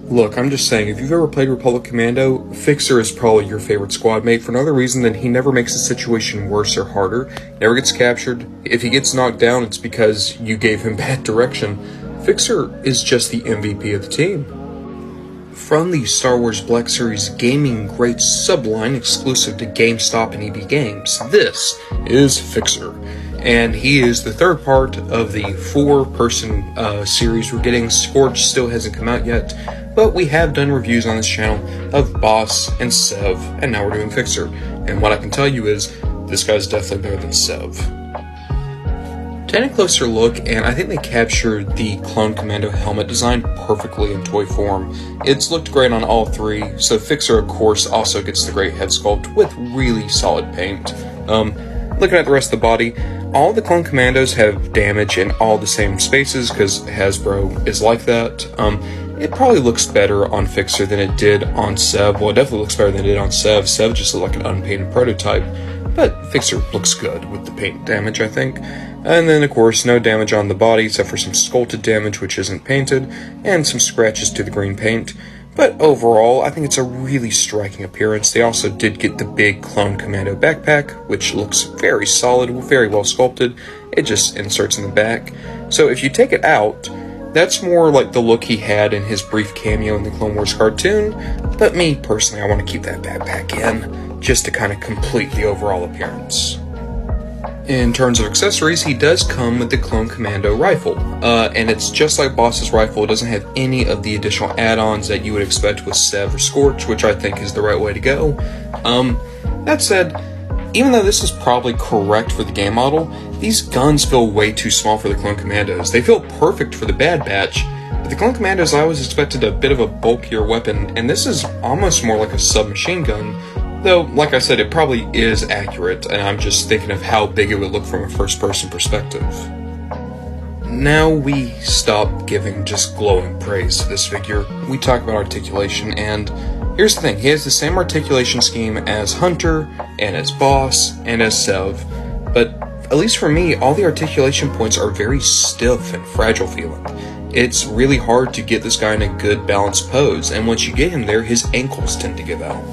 Look, I'm just saying, if you've ever played Republic Commando, Fixer is probably your favorite squad mate for no other reason than he never makes the situation worse or harder, never gets captured. If he gets knocked down, it's because you gave him bad direction. Fixer is just the MVP of the team. From the Star Wars Black Series gaming great subline exclusive to GameStop and EB Games, this is Fixer. And he is the third part of the four-person series we're getting. Scorch still hasn't come out yet, but we have done reviews on this channel of Boss and Sev, and now we're doing Fixer. And what I can tell you is, this guy's definitely better than Sev. Taking a closer look, and I think they captured the Clone Commando helmet design perfectly in toy form. It's looked great on all three, so Fixer of course also gets the great head sculpt with really solid paint. Looking at the rest of the body, all the Clone Commandos have damage in all the same spaces because Hasbro is like that. It probably looks better on Fixer than it did on Sev. Well, it definitely looks better than it did on Sev. Sev just looked like an unpainted prototype, but Fixer looks good with the paint damage, I think. And then, of course, no damage on the body except for some sculpted damage, which isn't painted, and some scratches to the green paint. But overall, I think it's a really striking appearance. They also did get the big Clone Commando backpack, which looks very solid, very well sculpted. It just inserts in the back. So if you take it out, that's more like the look he had in his brief cameo in the Clone Wars cartoon. But me, personally, I want to keep that backpack in, just to kind of complete the overall appearance. In terms of accessories, he does come with the Clone Commando rifle, and it's just like Boss's rifle. It doesn't have any of the additional add-ons that you would expect with Sev or Scorch, which I think is the right way to go. That said, even though this is probably correct for the game model, these guns feel way too small for the Clone Commandos. They feel perfect for the Bad Batch, but the Clone Commandos I always expected a bit of a bulkier weapon, and this is almost more like a submachine gun. Though, like I said, it probably is accurate, and I'm just thinking of how big it would look from a first-person perspective. Now we stop giving just glowing praise to this figure. We talk about articulation, and here's the thing. He has the same articulation scheme as Hunter, and as Boss, and as Sev, but at least for me, all the articulation points are very stiff and fragile feeling. It's really hard to get this guy in a good balanced pose, and once you get him there, his ankles tend to give out.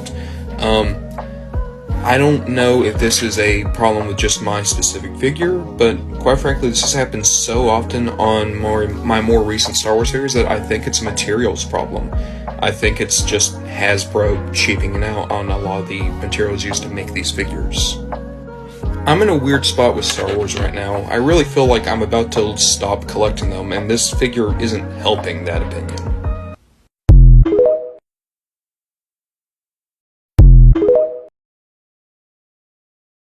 I don't know if this is a problem with just my specific figure, but quite frankly, this has happened so often on my more recent Star Wars series that I think it's a materials problem. I think it's just Hasbro cheaping out on a lot of the materials used to make these figures. I'm in a weird spot with Star Wars right now. I really feel like I'm about to stop collecting them, and this figure isn't helping that opinion.